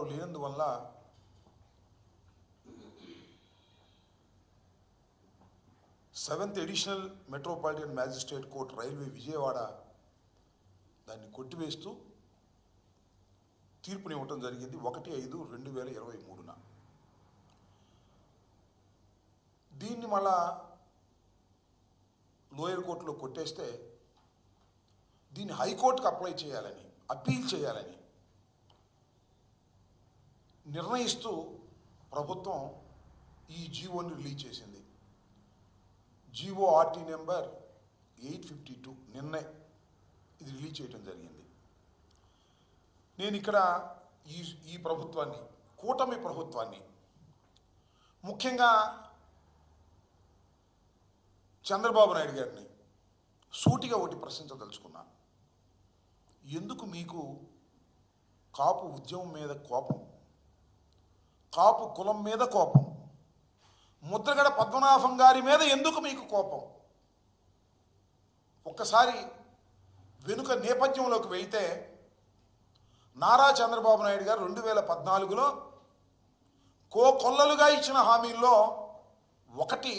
రామారావు లేనందువల్ల seventh additional metropolitan magistrate court railway Vijayawada దాన్ని కొట్టివేస్తూ తీర్పునివ్వటం జరిగింది 1/5/2023న. దీన్ని మళ్ళా లోయర్ కోర్టులో కొట్టేస్తే దీన్ని హైకోర్టుకు అప్లై చేయాలని, అప్పీల్ చేయాలని నిర్ణయిస్తూ ప్రభుత్వం ఈ జీవోని రిలీజ్ చేసింది. జీవో ఆర్టీ నెంబర్ 852 నిన్నే ఇది రిలీజ్ చేయడం జరిగింది. నేను ఇక్కడ ఈ ప్రభుత్వాన్ని, కూటమి ప్రభుత్వాన్ని, ముఖ్యంగా చంద్రబాబు నాయుడు గారిని సూటిగా ఒకటి ప్రశ్నించదలుచుకున్నా. ఎందుకు మీకు కాపు ఉద్యమం మీద కోపం, కాపు కులం మీద కోపం, ముద్రగడ పద్మనాభం గారి మీద ఎందుకు మీకు కోపం? ఒక్కసారి వెనుక నేపథ్యంలోకి వెళ్తే నారా చంద్రబాబు నాయుడు గారు 2014లో కొల్లలుగా ఇచ్చిన హామీల్లో ఒకటి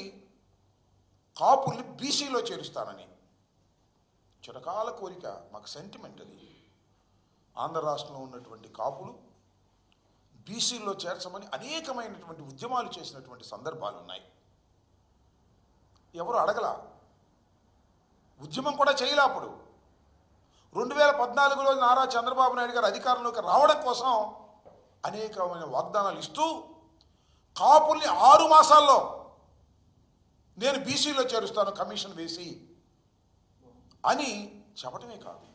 కాపుల్ని బీసీలో చేరుస్తానని. చిరకాల కోరిక, మాకు సెంటిమెంట్ అది. ఆంధ్ర రాష్ట్రంలో ఉన్నటువంటి కాపులు బీసీల్లో చేర్చమని అనేకమైనటువంటి ఉద్యమాలు చేసినటువంటి సందర్భాలు ఉన్నాయి. ఎవరు అడగల, ఉద్యమం కూడా చేయలే. అప్పుడు 2014లో నారా చంద్రబాబు నాయుడు గారు అధికారంలోకి రావడం కోసం అనేకమైన వాగ్దానాలు ఇస్తూ కాపుల్ని 6 మాసాల్లో నేను బీసీలో చేరుస్తాను కమిషన్ వేసి అని చెప్పడమే కాదు,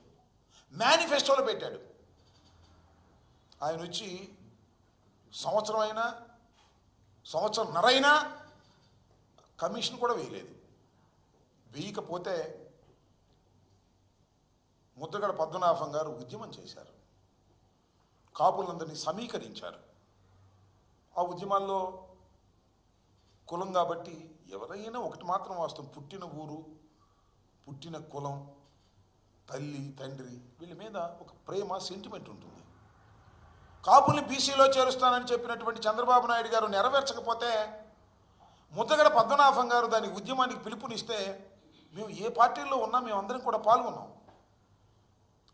మేనిఫెస్టోలో పెట్టాడు. ఆయన వచ్చి సంవత్సరంన్నరైనా కమిషన్ కూడా వేయలేదు. వేయకపోతే ముద్రగడ పద్మనాభం గారు ఉద్యమం చేశారు, కాపులందరినీ సమీకరించారు. ఆ ఉద్యమాల్లో కులం కాబట్టి ఎవరైనా ఒకటి మాత్రం వాస్తవం, పుట్టిన ఊరు, పుట్టిన కులం, తల్లి తండ్రి వీళ్ళ మీద ఒక ప్రేమ, సెంటిమెంట్ ఉంటుంది. కాపుల్ని బీసీలో చేరుస్తానని చెప్పినటువంటి చంద్రబాబు నాయుడు గారు నెరవేర్చకపోతే ముద్రగడ పద్మనాభం గారు దాని ఉద్యమానికి పిలుపునిస్తే మేము ఏ పార్టీల్లో ఉన్నా మేమందరం కూడా పాల్గొన్నాం,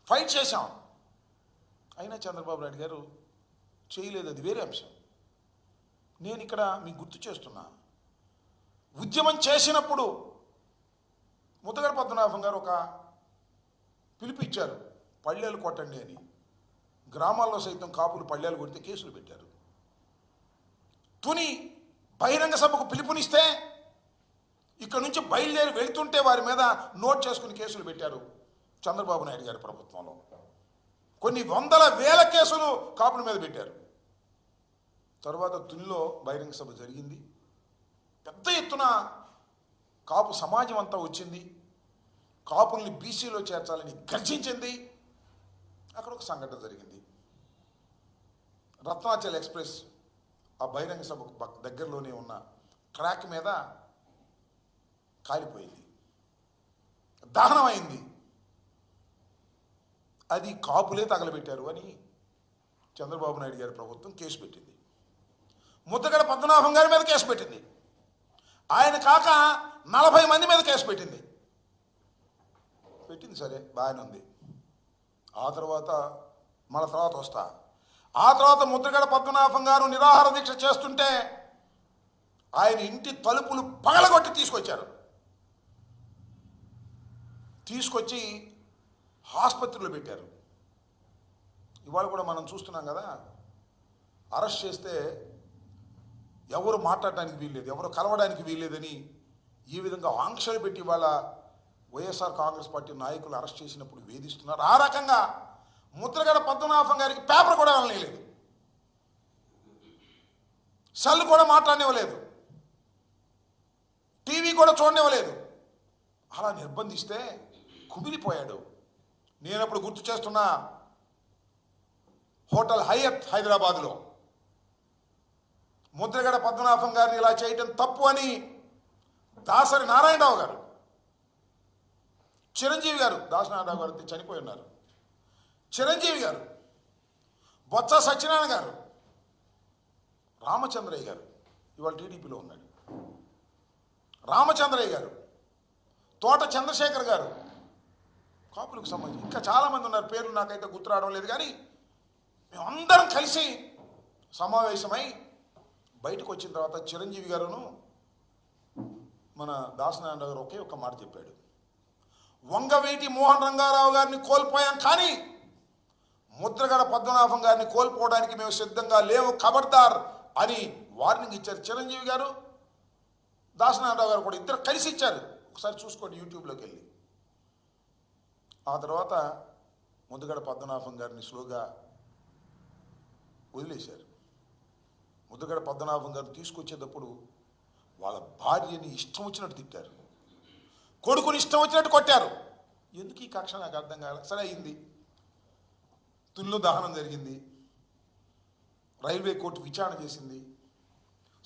ఫైట్ చేశాం. అయినా చంద్రబాబు నాయుడు గారు చేయలేదు, అది వేరే అంశం. నేను ఇక్కడ మీకు గుర్తు చేస్తున్నా, ఉద్యమం చేసినప్పుడు ముద్రగడ పద్మనాభం గారు ఒక పిలుపు ఇచ్చారు, పళ్ళేలు కొట్టండి అని. గ్రామాల్లో సైతం కాపులు పళ్ళేలు కొడితే కేసులు పెట్టారు. తుని బహిరంగ సభకు పిలుపునిస్తే ఇక్కడ నుంచి బయలుదేరి వెళ్తుంటే వారి మీద నోట్ చేసుకుని కేసులు పెట్టారు చంద్రబాబు నాయుడు గారి ప్రభుత్వంలో. కొన్ని వందల వేల కేసులు కాపుల మీద పెట్టారు. తర్వాత తునిలో బహిరంగ సభ జరిగింది, పెద్ద ఎత్తున కాపు సమాజం అంతా వచ్చింది, కాపుల్ని బీసీలో చేర్చాలని గర్జించింది. అక్కడ ఒక సంఘటన జరిగింది. రత్నాచల్ ఎక్స్ప్రెస్ ఆ బహిరంగ సభకు దగ్గరలోనే ఉన్న ట్రాక్ మీద కాలిపోయింది, దహనం అయింది. అది కాపులే తగలబెట్టారు అని చంద్రబాబు నాయుడు గారి ప్రభుత్వం కేసు పెట్టింది. ముద్రగడ పద్మనాభం గారి మీద కేసు పెట్టింది. ఆయన కాక 40 మంది మీద కేసు పెట్టింది. సరే, బాగానే ఉంది. ఆ తర్వాత వస్తా. ఆ తర్వాత ముద్రగడ పద్మనాభం గారు నిరాహార దీక్ష చేస్తుంటే ఆయన ఇంటి తలుపులు పగలగొట్టి తీసుకొచ్చి ఆసుపత్రిలో పెట్టారు. ఇవాళ కూడా మనం చూస్తున్నాం కదా, అరెస్ట్ చేస్తే ఎవరు మాట్లాడడానికి వీల్లేదు, ఎవరు కలవడానికి వీల్లేదని ఈ విధంగా ఆంక్షలు పెట్టి ఇవాళ వైఎస్ఆర్ కాంగ్రెస్ పార్టీ నాయకులు అరెస్ట్ చేసినప్పుడు వేధిస్తున్నారు. ఆ రకంగా ముద్రగడ పద్మనాభం గారికి పేపర్ కూడా వెళ్ళలేదు, సెల్ కూడా మాట్లాడనివ్వలేదు, టీవీ కూడా చూడనివ్వలేదు. అలా నిర్బంధిస్తే కుమిలిపోయాడు. నేనప్పుడు గుర్తు చేస్తున్నా, హోటల్ హయత్ హైదరాబాద్లో ముద్రగడ పద్మనాభం గారిని ఇలా చేయటం తప్పు అని దాసరి నారాయణరావు గారు, చిరంజీవి గారు, దాసరి నారాయణరావు గారు చనిపోయి ఉన్నారు, చిరంజీవి గారు, బొత్స సత్యనారాయణ గారు, రామచంద్రయ్య గారు ఇవాళ టీడీపీలో ఉన్నాడు. రామచంద్రయ్య గారు, తోట చంద్రశేఖర్ గారు కాపులకు సంబంధించి ఇంకా చాలామంది ఉన్నారు. పేర్లు నాకైతే గుర్తు రావడం లేదు. కానీ మేమందరం కలిసి సమావేశమై బయటకు వచ్చిన తర్వాత చిరంజీవి గారును మన దాసనారాయణ గారు ఒకే ఒక్క మాట చెప్పాడు, వంగవీటి మోహన్ రంగారావు గారిని కోల్పోయాం, కానీ ముద్రగడ పద్మనాభం గారిని కోల్పోవడానికి మేము సిద్ధంగా లేవు, ఖబర్దార్ అని వార్నింగ్ ఇచ్చారు. చిరంజీవి గారు, దాసనారాయణ గారు కూడా ఇద్దరు కలిసి ఇచ్చారు. ఒకసారి చూసుకోండి యూట్యూబ్లోకి వెళ్ళి. ఆ తర్వాత ముద్రగడ పద్మనాభం గారిని స్లోగా వదిలేశారు. ముద్రగడ పద్మనాభం గారు తీసుకొచ్చేటప్పుడు వాళ్ళ భార్యని ఇష్టం వచ్చినట్టు తిట్టారు, కొడుకుని ఇష్టం వచ్చినట్టు కొట్టారు. ఎందుకు ఈ కక్ష నాకు అర్థం కాలే. సరే అయింది, తుల్లో దహనం జరిగింది, రైల్వే కోర్టు విచారణ చేసింది,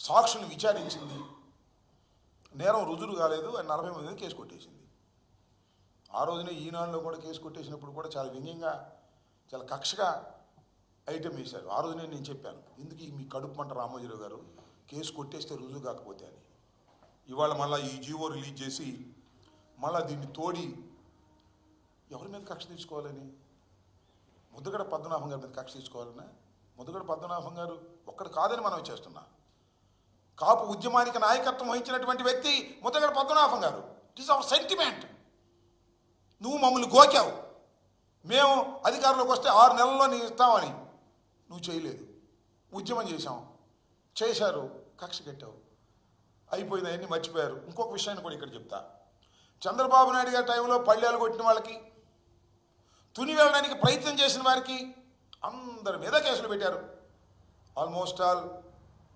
సాక్షులను విచారించింది, నేరం రుజువు కాలేదు అని 40 మంది కేసు కొట్టేసింది. ఆ రోజునే ఈనాడులో కూడా కేసు కొట్టేసినప్పుడు కూడా చాలా వ్యంగ్యంగా చాలా కక్షగా ఐటెం వేశారు. ఆ రోజునే నేను చెప్పాను, ఎందుకు మీ కడుపు మంట రామోజీరావు గారు, కేసు కొట్టేస్తే రుజువు కాకపోతే అని. ఇవాళ మళ్ళీ ఈ జీవో రిలీజ్ చేసి మళ్ళీ దీన్ని తోడి ఎవరి మీద కక్ష తీసుకోవాలని, ముద్రగడ పద్మనాభం గారి మీద కక్ష తీసుకోవాలన్నా? ముద్రగడ పద్మనాభం గారు ఒక్కడు కాదని మనం చేస్తున్నా. కాపు ఉద్యమానికి నాయకత్వం వహించినటువంటి వ్యక్తి ముద్రగడ పద్మనాభం గారు. It is our sentiment. నువ్వు మమ్మల్ని గోకావు, మేము అధికారంలోకి వస్తే 6 నెలల్లో నీ ఇస్తామని నువ్వు చేయలేదు. ఉద్యమం చేశారు, కక్ష కట్టావు, అయిపోయింది, అవన్నీ మర్చిపోయారు. ఇంకొక విషయాన్ని కూడా ఇక్కడ చెప్తా. చంద్రబాబు నాయుడు గారి టైంలో పళ్ళాలు కొట్టిన వాళ్ళకి, తుని వెళ్ళడానికి ప్రయత్నం చేసిన వారికి అందరి మీద కేసులు పెట్టారు. ఆల్మోస్ట్ ఆల్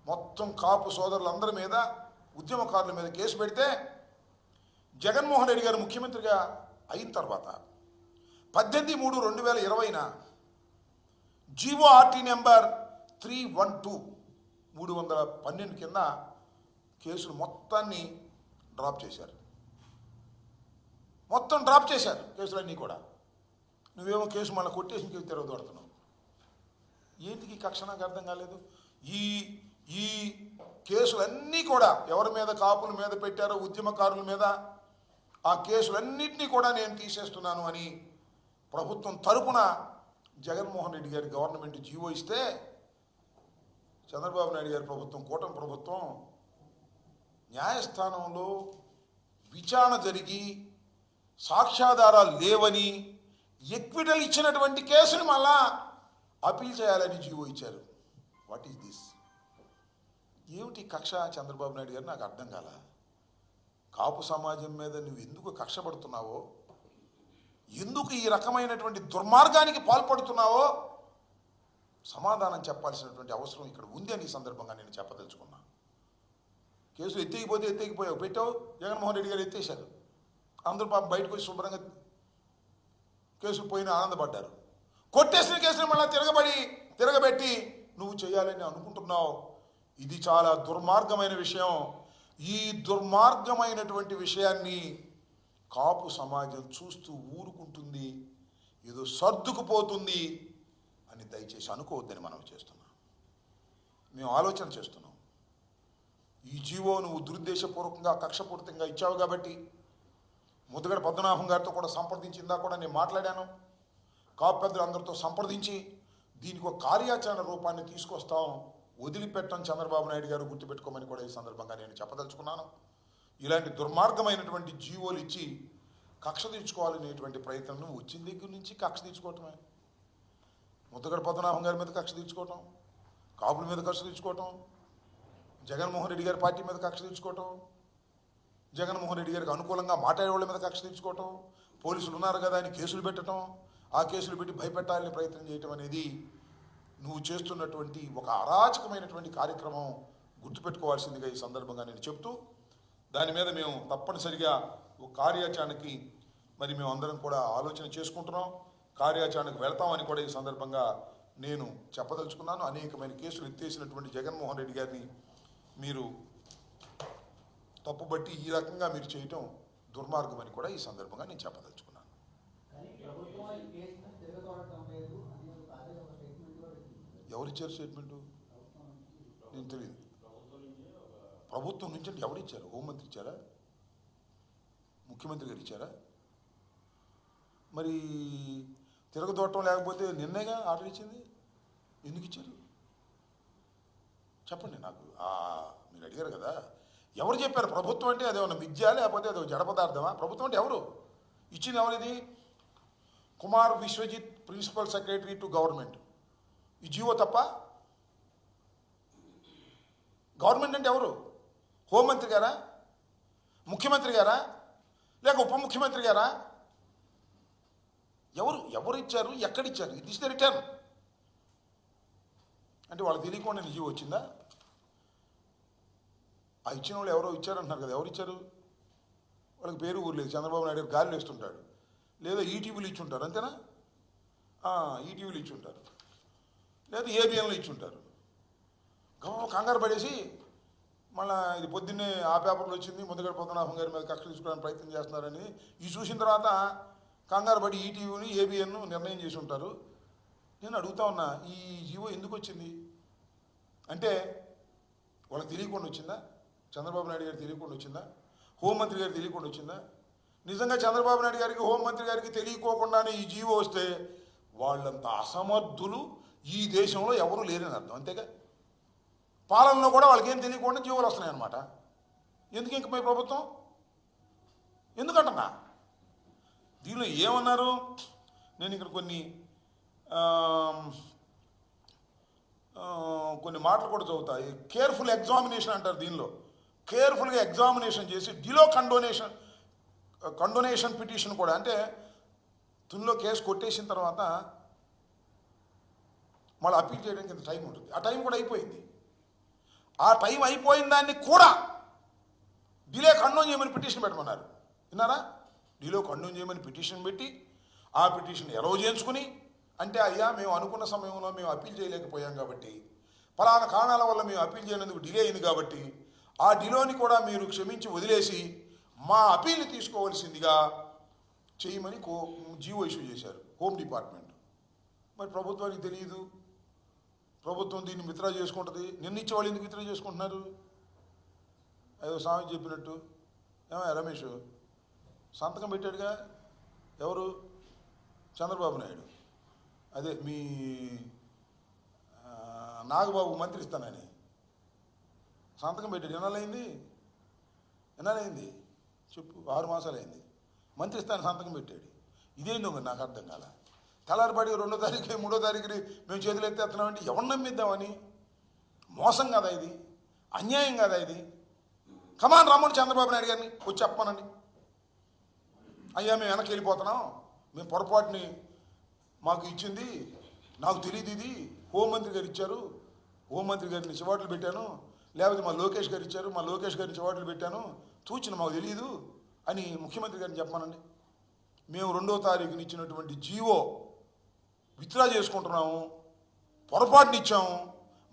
మొత్తం కాపు సోదరులందరి మీద, ఉద్యమకారుల మీద కేసు పెడితే జగన్మోహన్ రెడ్డి గారు ముఖ్యమంత్రిగా అయిన తర్వాత 18/3/2020 జీవో ఆర్టీ నెంబర్ 312 312 కింద కేసులు మొత్తాన్ని డ్రాప్ చేశారు. మొత్తం డ్రాప్ చేశారు కేసులన్నీ కూడా. నువ్వేమో కేసు మళ్ళీ కొట్టేసి కేసు తిరగదోడుతున్నావు. ఏంటికి ఈ కక్ష నాకు అర్థం కాలేదు. ఈ కేసులన్నీ కూడా ఎవరి మీద, కాపుల మీద పెట్టారో, ఉద్యమకారుల మీద, ఆ కేసులన్నింటినీ కూడా నేను తీసేస్తున్నాను అని ప్రభుత్వం తరపున జగన్మోహన్ రెడ్డి గారి గవర్నమెంట్ జీవో ఇస్తే, చంద్రబాబు నాయుడు గారి ప్రభుత్వం, కూటమి ప్రభుత్వం న్యాయస్థానంలో విచారణ జరిగి సాక్ష్యాధారాలు లేవని ఎక్విటల్ ఇచ్చినటువంటి కేసుని మళ్ళా అపీల్ చేయాలని జీవో ఇచ్చారు. What is this? ఏమిటి కక్ష చంద్రబాబు నాయుడు గారు? నాకు అర్థం కాల. కాపు సమాజం మీద నువ్వు ఎందుకు కక్ష పడుతున్నావో, ఎందుకు ఈ రకమైనటువంటి దుర్మార్గానికి పాల్పడుతున్నావో సమాధానం చెప్పాల్సినటువంటి అవసరం ఇక్కడ ఉంది అని ఈ సందర్భంగా నేను చెప్పదలుచుకున్నా. కేసులు ఎత్తేకిపోయావు, పెట్టావు, జగన్మోహన్ రెడ్డి గారు ఎత్తేశారు. అందరూ పాపం బయటకు వచ్చి శుభ్రంగా కేసులు పోయిన ఆనందపడ్డారు. కొట్టేసిన కేసులు మళ్ళీ తిరగబెట్టి నువ్వు చేయాలని అనుకుంటున్నావు. ఇది చాలా దుర్మార్గమైన విషయం. ఈ దుర్మార్గమైనటువంటి విషయాన్ని కాపు సమాజం చూస్తూ ఊరుకుంటుంది, ఏదో సర్దుకుపోతుంది అని దయచేసి అనుకోవద్దని మనం చేస్తున్నాం. మేము ఆలోచన చేస్తున్నాం. ఈ జీవో నువ్వు దురుద్దేశపూర్వకంగా, కక్షపూరితంగా ఇచ్చావు కాబట్టి ముద్రగడ పద్మనాభం గారితో కూడా సంప్రదించిందా కూడా నేను మాట్లాడాను. కాపు పెద్దలందరితో సంప్రదించి దీనికి ఒక కార్యాచరణ రూపాన్ని తీసుకొస్తాం, వదిలిపెట్టం చంద్రబాబు నాయుడు గారు, గుర్తుపెట్టుకోమని కూడా ఈ సందర్భంగా నేను చెప్పదలుచుకున్నాను. ఇలాంటి దుర్మార్గమైనటువంటి జీవోలు ఇచ్చి కక్ష తీర్చుకోవాలనేటువంటి ప్రయత్నం నువ్వు వచ్చిన దగ్గర నుంచి కక్ష తీర్చుకోవటమే. ముద్రగడ పద్మనాభం గారి మీద కక్ష తీర్చుకోవటం, కాపుల మీద కక్ష తీర్చుకోవటం, జగన్మోహన్ రెడ్డి గారి పార్టీ మీద కక్ష తీర్చుకోవటం, జగన్మోహన్ రెడ్డి గారికి అనుకూలంగా మాట్లాడే వాళ్ళ మీద కక్ష తీర్చుకోవటం, పోలీసులు ఉన్నారు కదా అని కేసులు పెట్టడం, ఆ కేసులు పెట్టి భయపెట్టాలని ప్రయత్నం చేయటం అనేది నువ్వు చేస్తున్నటువంటి ఒక అరాచకమైనటువంటి కార్యక్రమం. గుర్తుపెట్టుకోవాల్సిందిగా ఈ సందర్భంగా నేను చెప్తూ, దాని మీద మేము తప్పనిసరిగా ఒక కార్యాచరణకి మరి మేము అందరం కూడా ఆలోచన చేసుకుంటున్నాం, కార్యాచరణకు వెళ్తామని కూడా ఈ సందర్భంగా నేను చెప్పదలుచుకున్నాను. అనేకమైన కేసులు ఎత్తేసినటువంటి జగన్మోహన్ రెడ్డి గారిని మీరు తప్పుబట్టి ఈ రకంగా మీరు చేయటం దుర్మార్గం అని కూడా ఈ సందర్భంగా నేను చెప్పదలుచుకున్నాను. ఎవరిచ్చారు స్టేట్మెంటు? నేను తెలియదు. ప్రభుత్వం నుంచి అంటే ఎవరిచ్చారు? హోంమంత్రి ఇచ్చారా? ముఖ్యమంత్రి గారు ఇచ్చారా? మరి తిరగదోటం లేకపోతే నిన్నేగా ఆర్డర్ ఇచ్చింది, ఎందుకు ఇచ్చారు చెప్పండి నాకు. మీరు అడిగారు కదా, ఎవరు చెప్పారు ప్రభుత్వం అంటే? అదేమన్నా విద్య లేకపోతే అదే జడ పదార్థమా? ప్రభుత్వం అంటే ఎవరు ఇచ్చింది? ఎవరిది? Kumar Vishwajit, principal secretary to government. ఈ జీవో తప్ప? గవర్నమెంట్ అంటే ఎవరు? హోంమంత్రి గారా, ముఖ్యమంత్రి గారా, లేక ఉప ముఖ్యమంత్రి గారా? ఎవరు ఇచ్చారు? ఎక్కడిచ్చారు? This the return. అంటే వాళ్ళకి తెలియకుండా జీవో వచ్చిందా? ఆ ఇచ్చిన వాళ్ళు ఎవరో ఇచ్చారంటున్నారు కదా, ఎవరు ఇచ్చారు? వాళ్ళకి పేరు ఊరు లేదు. చంద్రబాబు నాయుడు గారు గాలిలో వేస్తుంటాడు, లేదా ఈటీవీలు ఇచ్చుంటారు, అంతేనా? ఈటీవీలు ఇచ్చుంటారు, లేదా ఏబిఎన్లు ఇచ్చుంటారు. కంగారు పడేసి మళ్ళీ ఇది పొద్దున్నే ఆ పేపర్లో వచ్చింది, ముద్దగడ పద్మనాభం గారి మీద కక్ష తీసుకోవడానికి ప్రయత్నం చేస్తున్నారని ఇది చూసిన తర్వాత కంగారు పడి ఈటీవీని ఏబిఎన్ను నిర్ణయం చేసి ఉంటారు. నేను అడుగుతా ఉన్నా, ఈ జీవో ఎందుకు వచ్చింది అంటే వాళ్ళకి తెలియకుండా వచ్చిందా? చంద్రబాబు నాయుడు గారికి తెలియకుండా వచ్చిందా? హోంమంత్రి గారికి తెలియకుండా వచ్చిందా? నిజంగా చంద్రబాబు నాయుడు గారికి, హోంమంత్రి గారికి తెలియకోకుండానే ఈ జీవో వస్తే వాళ్ళంత అసమర్థులు ఈ దేశంలో ఎవరు లేరని అర్థం, అంతేగా? పాలనలో కూడా వాళ్ళకి ఏం తెలియకుండా జీవోలు వస్తున్నాయన్నమాట. ఎందుకు ఇంక మీ ప్రభుత్వం? ఎందుకంటున్నా దీనిలో ఏమన్నారు? నేను ఇక్కడ కొన్ని మాటలు కూడా చదువుతాయి. కేర్ఫుల్ ఎగ్జామినేషన్ అంటారు. దీనిలో కేర్ఫుల్గా ఎగ్జామినేషన్ చేసి డిలో కండోనేషన్ పిటిషన్ కూడా, అంటే దీనిలో కేసు కొట్టేసిన తర్వాత మళ్ళీ అప్పీల్ చేయడానికి ఇంత టైం ఉంటుంది. ఆ టైం కూడా అయిపోయింది. ఆ టైం అయిపోయిన దాన్ని కూడా డిలే కండోన్ చేయమని పిటిషన్ పెట్టమన్నారు. విన్నారా? డిలో కండోన్ చేయమని పిటిషన్ పెట్టి ఆ పిటిషన్ ఎలవ్ చేయించుకుని, అంటే అయ్యా మేము అనుకున్న సమయంలో మేము అప్పీల్ చేయలేకపోయాం కాబట్టి, ఫలానా కారణాల వల్ల మేము అప్పీల్ చేయనందుకు డిలే అయింది కాబట్టి ఆ డిలోని కూడా మీరు క్షమించి వదిలేసి మా అప్పీల్ని తీసుకోవాల్సిందిగా చేయమని జీవో ఇష్యూ చేశారు హోమ్ డిపార్ట్మెంట్. మరి ప్రభుత్వానికి తెలియదు, ప్రభుత్వం దీన్ని విత్డ్రా చేసుకుంటుంది. నిన్న ఇచ్చేవాళ్ళు ఎందుకు విత్డ్రా చేసుకుంటున్నారు? ఏదో స్వామి చెప్పినట్టు. ఏమయ్యా రమేష్, సంతకం పెట్టాడుగా ఎవరు? చంద్రబాబు నాయుడు. అదే మీ నాగబాబు మంత్రి ఇస్తానని సంతకం పెట్టాడు. ఎన్నాళ్ళైంది చెప్పు? 6 మాసాలు అయింది. మంత్రి ఇస్తానని సంతకం పెట్టాడు. ఇదేందో మరి నాకు అర్థం కాల. తెల్లారిపాటి 2వ తారీఖు 3వ తారీఖుని మేము చేతులు ఎత్తేస్తున్నామంటే ఎవరు నమ్మిద్దామని? మోసం కదా ఇది? అన్యాయం కదా ఇది? కమాన్ రమ్మని చంద్రబాబు నాయుడు గారిని వచ్చి చెప్పమనండి. అయ్యా మేము వెనక్కి వెళ్ళిపోతున్నాం, మేము పొరపాటుని మాకు ఇచ్చింది, నాకు తెలియదు, ఇది హోంమంత్రి గారు ఇచ్చారు, హోంమంత్రి గారిని చివాట్లు పెట్టాను, లేకపోతే మా లోకేష్ గారు ఇచ్చారు, మా లోకేష్ గారిని చివాట్లు పెట్టాను, తూచిన మాకు తెలియదు అని ముఖ్యమంత్రి గారిని చెప్పమనండి. మేము 2వ తారీఖుని ఇచ్చినటువంటి జీవో విత్డ్రా చేసుకుంటున్నాము, పొరపాటుని ఇచ్చాము,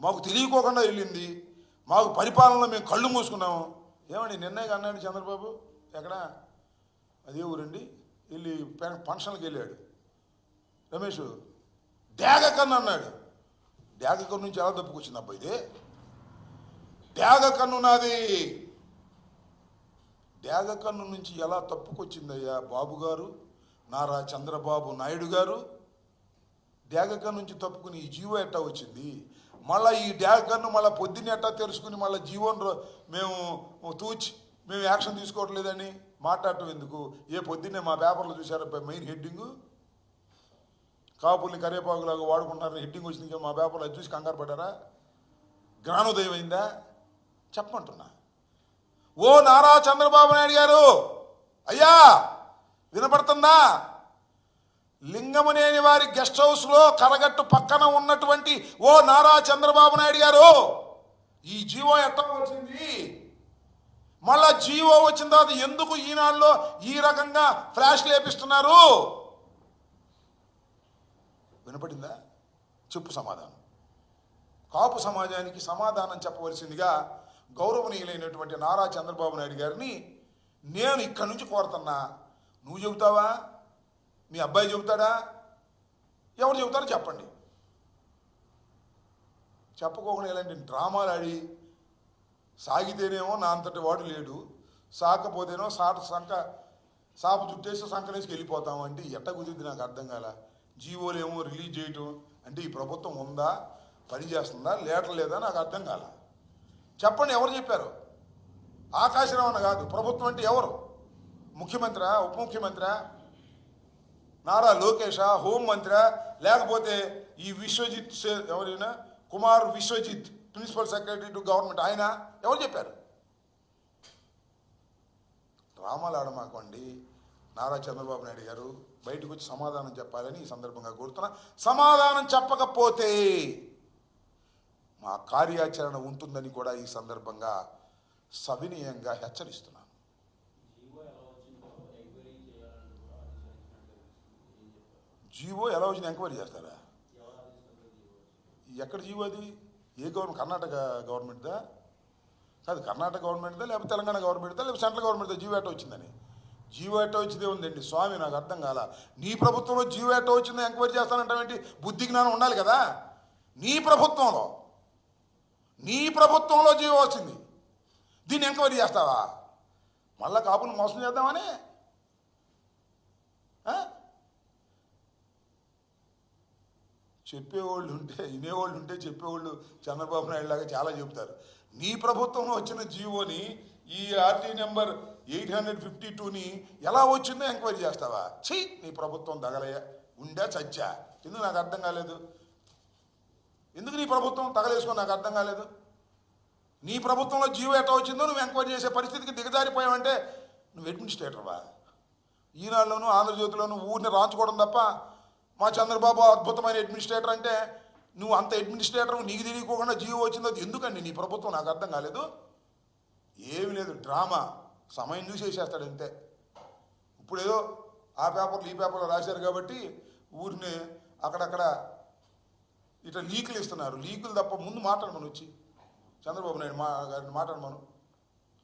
మాకు తెలియకోకుండా వెళ్ళింది, మాకు పరిపాలనలో మేము కళ్ళు మూసుకున్నాము. ఏమండి నిన్నగా అన్నాడు చంద్రబాబు, ఎక్కడ అదే ఊరండి, వెళ్ళి ఫంక్షన్కి వెళ్ళాడు రమేష్, డ్యాగ కన్ను అన్నాడు. డ్యాగ కన్ను నుంచి ఎలా తప్పుకొచ్చింది అబ్బా ఇది? డ్యాగ కన్ను నాది. డ్యాగ కన్ను నుంచి ఎలా తప్పుకొచ్చిందయ్యా బాబు గారు, నారా చంద్రబాబు నాయుడు గారు? డ్యాగ కన్ను నుంచి తప్పుకుని ఈ జీవో ఎట్టా వచ్చింది? మళ్ళీ ఈ డ్యాగ కన్ను మళ్ళీ పొద్దున్నే ఎట్టా తెలుసుకుని మళ్ళీ జీవోను మేము యాక్షన్ తీసుకోవట్లేదని మాట్లాడటం ఎందుకు? ఏ పొద్దున్నే మా పేపర్లో చూసారా మెయిన్ హెడ్డింగు, కాపుల్ని కరేపాకులాగా వాడుకుంటారని హెడ్డింగ్ వచ్చింది. మా పేపర్లో అది చూసి కంగారు పడ్డారా? జ్ఞానోదయం అయిందా? చెప్పమంటున్నా. ఓ నారా చంద్రబాబు నాయుడు గారు, అయ్యా వినపడుతుందా? లింగమనేని వారి గెస్ట్ హౌస్లో కరగట్టు పక్కన ఉన్నటువంటి ఓ నారా చంద్రబాబు నాయుడు గారు, ఈ జీవో ఎట్లా వచ్చింది? మళ్ళా జీవో వచ్చిన తర్వాత ఎందుకు ఈనాడులో ఈ రకంగా ఫ్లాష్ లేపిస్తున్నారు? వినపడిందా? చెప్పు సమాధానం. కాపు సమాజానికి సమాధానం చెప్పవలసిందిగా గౌరవనీయులైనటువంటి నారా చంద్రబాబు నాయుడు గారిని నేను ఇక్కడి నుంచి కోరుతున్నా. నువ్వు చెబుతావా? మీ అబ్బాయి చెబుతాడా? ఎవరు చెబుతారో చెప్పండి. చెప్పకోకుండా ఇలాంటి డ్రామాలు ఆడి సాగితేనేమో నా అంతటి వాడు లేడు, సాకపోతేనో సాపు చుట్టేసి సంకనేసి వెళ్ళిపోతాం అంటే ఎట్ట కుదిరింది నాకు అర్థం కాల. జీవోలు ఏమో రిలీజ్ చేయటం అంటే ఈ ప్రభుత్వం ఉందా, పని చేస్తుందా, లేదా నాకు అర్థం కాల. చెప్పండి, ఎవరు చెప్పారు? ఆకాశరామన్న కాదు, ప్రభుత్వం అంటే ఎవరు? ముఖ్యమంత్రి, ఉప ముఖ్యమంత్రి, నారా లోకేష, హోంమంత్రి, లేకపోతే ఈ విశ్వజిత్ ఎవరైనా Kumar Vishwajit principal secretary to government, ఆయన ఎవరు చెప్పారు? డ్రామాలు ఆడమాకండి. నారా చంద్రబాబు నాయుడు గారు బయటకు వచ్చి సమాధానం చెప్పాలని ఈ సందర్భంగా కోరుతున్నా. సమాధానం చెప్పకపోతే మా కార్యాచరణ ఉంటుందని కూడా ఈ సందర్భంగా సవినయంగా హెచ్చరిస్తున్నాను. జీవో ఎలా వచ్చింది ఎంక్వైరీ చేస్తారా? ఎక్కడ జీవో అది? ఏ గవర్నమెంట్? కర్ణాటక గవర్నమెంట్దా? కాదు, కర్ణాటక గవర్నమెంట్దా లేకపోతే తెలంగాణ గవర్నమెంట్దా లేకపోతే సెంట్రల్ గవర్నమెంట్దా జీవో ఎట్టో వచ్చిందని? జీవో ఎట్టో వచ్చిందే ఉందండి స్వామి, నాకు అర్థం కాల. నీ ప్రభుత్వంలో జీవో ఎట్టో వచ్చిందో ఎంక్వైరీ చేస్తానంటావేంటి? బుద్ధి జ్ఞానం ఉండాలి కదా. నీ ప్రభుత్వంలో జీవో వచ్చింది, దీన్ని ఎంక్వైరీ చేస్తావా? మళ్ళా కాపులు మోసం చేద్దామని? చెప్పేవాళ్ళు ఉంటే, వినేవాళ్ళు ఉంటే చెప్పేవాళ్ళు చంద్రబాబు నాయుడు లాగా చాలా చెబుతారు. నీ ప్రభుత్వంలో వచ్చిన జీవోని, ఈ ఆర్టీ నెంబర్ 852ని ఎలా వచ్చిందో ఎంక్వైరీ చేస్తావా? ఛీ, నీ ప్రభుత్వం తగలయ్యా, ఉండా చచ్చా? ఎందుకు నాకు అర్థం కాలేదు. ఎందుకు నీ ప్రభుత్వం తగలేసుకో నాకు అర్థం కాలేదు. నీ ప్రభుత్వంలో జీవో ఎట్లా వచ్చిందో నువ్వు ఎంక్వైరీ చేసే పరిస్థితికి దిగజారిపోయావంటే నువ్వు అడ్మినిస్ట్రేటర్వా? ఈనాడులోనూ ఆంధ్రజ్యోతిలోనూ ఊరిని రాంచుకోవడం తప్ప మా చంద్రబాబు అద్భుతమైన అడ్మినిస్ట్రేటర్ అంటే నువ్వు అంత అడ్మినిస్ట్రేటర్, నీకు తెలియకోకుండా జీవో వచ్చిందో ఎందుకండి నీ ప్రభుత్వం? నాకు అర్థం కాలేదు. ఏమి లేదు, డ్రామా, సమయం చూసి వేసేస్తాడు అంతే. ఇప్పుడు ఏదో ఆ పేపర్లు ఈ పేపర్లో రాశారు కాబట్టి ఊరిని అక్కడక్కడ ఇట్లా లీకులు ఇస్తున్నారు. లీకులు తప్ప ముందు మాట్లాడమని వచ్చి చంద్రబాబు నాయుడు గారిని మాట్లాడమను.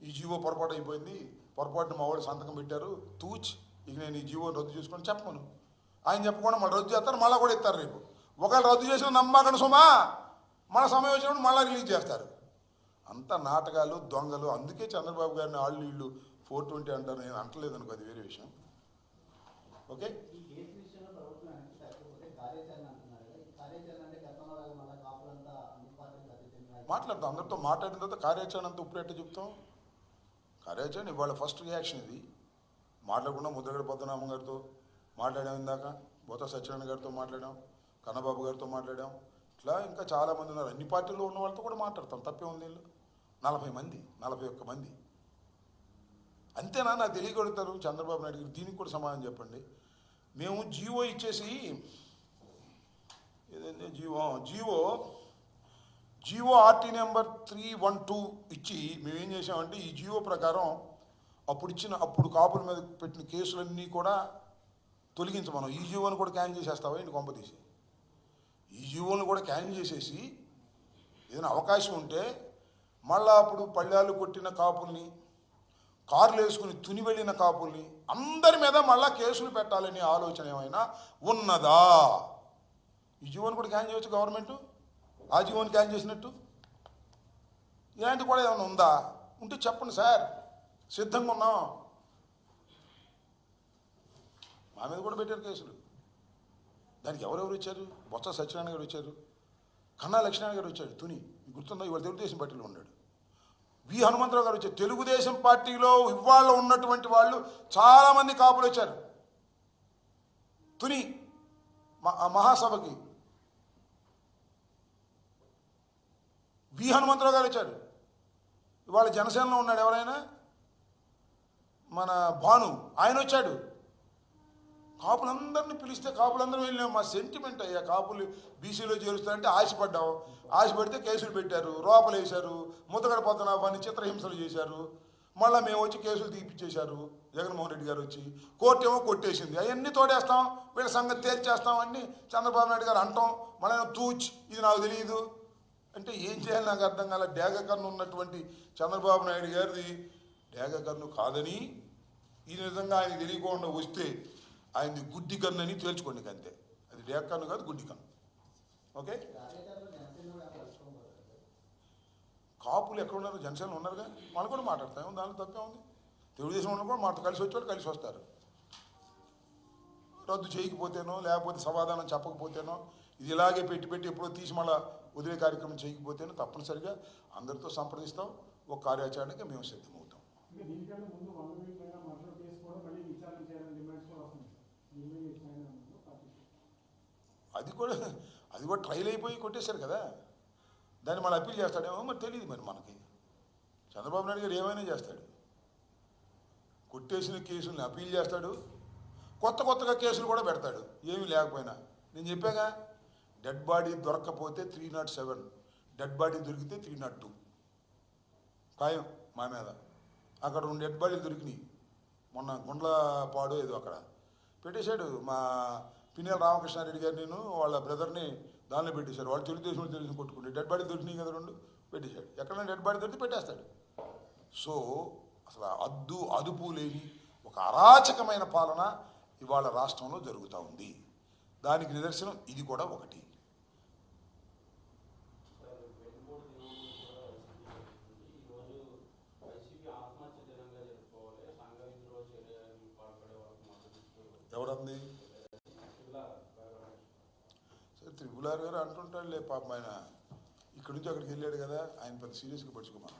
ఈ జీవో పొరపాటు అయిపోయింది, పొరపాటున మా వాళ్ళు సంతకం పెట్టారు, తూచ్, ఇక నేను ఈ జీవో రద్దు చేసుకొని చెప్పమను. ఆయన చెప్పకుండా మళ్ళీ రద్దు చేస్తారు, మళ్ళీ కూడా ఇస్తారు. రేపు ఒకవేళ రద్దు చేసిన నమ్మకండి సుమా, మన సమయం వచ్చినప్పుడు మళ్ళీ రిలీజ్ చేస్తారు. అంత నాటకాలు, దొంగలు. అందుకే చంద్రబాబు గారిని వాళ్ళు వీళ్ళు 420 అంటారు. నేను అంటలేదు అనుకో, అది వేరే విషయం. ఓకే, మాట్లాడతాం. అందరితో మాట్లాడిన తర్వాత కార్యాచరణ అంతా ఇప్పుడు ఎట్ట చెప్తాం? కార్యాచరణ ఇవాళ ఫస్ట్ రియాక్షన్ ఇది. మాట్లాడకుండా ముద్రగడ పద్మనాభం గారితో మాట్లాడాం, ఇందాక బొత్స సత్యనారాయణ గారితో మాట్లాడాం, కన్నబాబు గారితో మాట్లాడాం. ఇట్లా ఇంకా చాలామంది ఉన్నారు. అన్ని పార్టీల్లో ఉన్న వాళ్ళతో కూడా మాట్లాడతాం, తప్పే ఉంది. వీళ్ళు 40 మంది, 41 మంది అంతేనా? నాకు తెలియగలుగుతారు చంద్రబాబు నాయుడు గారు. దీనికి కూడా సమాధానం చెప్పండి. మేము జీవో ఇచ్చేసి ఏదైతే జీవో ఆర్టీ నెంబర్ 312 ఇచ్చి మేమేం చేసామంటే ఈ జీవో ప్రకారం అప్పుడు కాపుల మీద పెట్టిన కేసులన్నీ కూడా తొలగించమనం. ఈ జీవోని కూడా క్యాన్సిల్ చేసేస్తావా ఇంటి కొంపతీసి? ఈ జీవోని కూడా క్యాన్సిల్ చేసేసి ఏదైనా అవకాశం ఉంటే మళ్ళా అప్పుడు పళ్ళాలు కొట్టిన కాపుల్ని, కార్లు వేసుకుని తుని వెళ్ళిన కాపుల్ని అందరి మీద మళ్ళా కేసులు పెట్టాలనే ఆలోచన ఏమైనా ఉన్నదా? ఈ జీవోని కూడా క్యాన్సిల్ చేయవచ్చు గవర్నమెంట్, ఆ జీవోని క్యాన్సిల్ చేసినట్టు. ఇలాంటివి కూడా ఏమైనా ఉందా? ఉంటే చెప్పండి సార్, సిద్ధంగా ఉన్నాం. మా మీద కూడా పెట్టారు కేసులు. దానికి ఎవరెవరు వచ్చారు? బొత్స సత్యనారాయణ గారు వచ్చారు, కన్నా లక్ష్మీనారాయణ గారు వచ్చాడు, తుని గుర్తుందా? ఇవాళ తెలుగుదేశం పార్టీలో ఉన్నాడు. వి హనుమంతరావు గారు వచ్చారు. తెలుగుదేశం పార్టీలో ఇవాళ ఉన్నటువంటి వాళ్ళు చాలామంది కాపులు వచ్చారు తుని మహాసభకి. వి హనుమంతరావు గారు వచ్చారు. ఇవాళ జనసేనలో ఉన్నాడు ఎవరైనా, మన భాను, ఆయన వచ్చాడు. కాపులందరినీ పిలిస్తే కాపులందరూ వెళ్ళినాం. మా సెంటిమెంట్ అయ్యా, కాపులు బీసీలో చేరుస్తారంటే ఆశపడ్డాం. ఆశపడితే కేసులు పెట్టారు, లోపలు వేశారు, ముద్దగడ పద్మనాభాన్ని చిత్రహింసలు చేశారు. మళ్ళీ మేము వచ్చి కేసులు తీపిచ్చేశారు జగన్మోహన్ రెడ్డి గారు వచ్చి. కోర్టు ఏమో కొట్టేసింది. అవన్నీ తోడేస్తాం, వీళ్ళ సంగతి తేల్చేస్తాం అన్నీ చంద్రబాబు నాయుడు గారు అంటాం. మళ్ళీ తూచ్, ఇది నాకు తెలియదు అంటే ఏం చేయాలి నాకు అర్థం కాల. డేగ కన్ను ఉన్నటువంటి చంద్రబాబు నాయుడు గారిది డేగ కన్ను కాదని, ఈ విధంగా ఆయన తెలియకుండా వస్తే ఆయనది గుడ్డి కన్ను అని తేల్చుకోండి అంతే. అది డేగ కన్ను కాదు, గుడ్డి కన్ను. ఓకే, కాపులు ఎక్కడ ఉన్నారు? జనసేనలో ఉన్నారుగా, వాళ్ళు కూడా మాట్లాడతాం, దానిలో తప్పే ఉంది. తెలుగుదేశం వాళ్ళు కూడా మాతో కలిసి వచ్చేవాళ్ళు కలిసి వస్తారు. రద్దు చేయకపోతేనో లేకపోతే సమాధానం చెప్పకపోతేనో ఇది ఇలాగే పెట్టి ఎప్పుడో తీసి మళ్ళా వదిలే కార్యక్రమం చేయకపోతేనో తప్పనిసరిగా అందరితో సంప్రదిస్తాం. ఒక కార్యాచరణకి మేము సిద్ధమవుతాం. అది కూడా ట్రైల్ అయిపోయి కొట్టేశారు కదా, దాన్ని మళ్ళీ అప్పీల్ చేస్తాడేమో మరి తెలియదు. మరి మనకి చంద్రబాబు నాయుడు గారు ఏమైనా చేస్తాడు, కొట్టేసిన కేసుల్ని అప్పీల్ చేస్తాడు, కొత్తగా కేసులు కూడా పెడతాడు ఏమీ లేకపోయినా. నేను చెప్పాగా, డెడ్ బాడీ దొరక్కపోతే 307, డెడ్ బాడీ దొరికితే 302 ఖాయం మా మీద. అక్కడ 2 డెడ్ బాడీలు దొరికినాయి మొన్న గుండ్లపాడు ఏదో అక్కడ పెట్టేశాడు. మా పిన్నెల రామకృష్ణారెడ్డి గారు నేను వాళ్ళ బ్రదర్ని దానిలో పెట్టేశారు. వాళ్ళు తెలుగుదేశం కొట్టుకుంటే డెడ్ బాడీ దొరికినాయి కదా 2 పెట్టేశాడు. ఎక్కడైనా డెడ్ బాడీ దొరికితే పెట్టేస్తాడు. సో అసలు అదుపు లేని ఒక అరాచకమైన పాలన ఇవాళ రాష్ట్రంలో జరుగుతూ ఉంది. దానికి నిదర్శనం ఇది కూడా ఒకటి. ఎవరంది? సరే, త్రిపులార్ గారు అంటుంటాడులే పాపం, ఆయన ఇక్కడి నుంచి అక్కడికి వెళ్ళాడు కదా, ఆయన పెద్ద సీరియస్గా పడుచుకోమా.